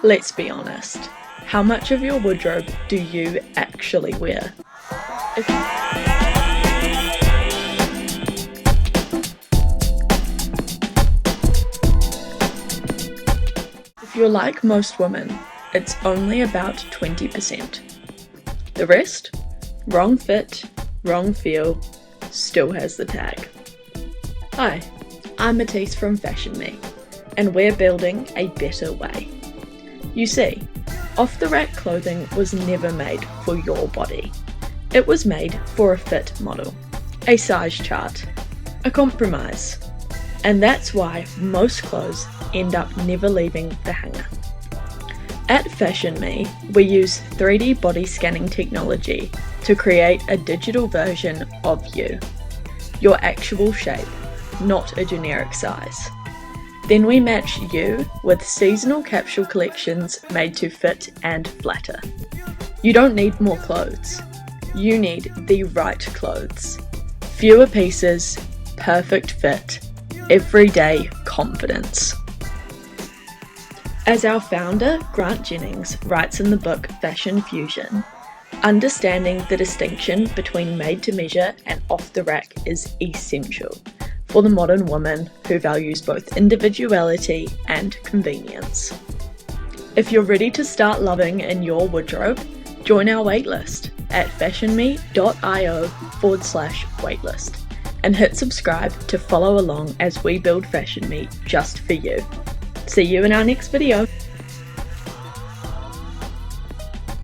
Let's be honest, how much of your wardrobe do you actually wear? If you're like most women, it's only about 20%. The rest? Wrong fit, wrong feel, still has the tag. Hi, I'm Matisse from Fashionme, and we're building a better way. You see, off-the-rack clothing was never made for your body. It was made for a fit model, a size chart, a compromise. And that's why most clothes end up never leaving the hanger. At Fashionme, we use 3D body scanning technology to create a digital version of you, your actual shape, not a generic size. Then we match you with seasonal capsule collections made to fit and flatter. You don't need more clothes. You need the right clothes. Fewer pieces, perfect fit, everyday confidence. As our founder, Grant Jennings, writes in the book Fashion Fusion, understanding the distinction between made-to-measure and off-the-rack is essential for the modern woman who values both individuality and convenience. If you're ready to start loving in your wardrobe, join our waitlist at fashionme.io/waitlist and hit subscribe to follow along as we build Fashionme just for you. See you in our next video.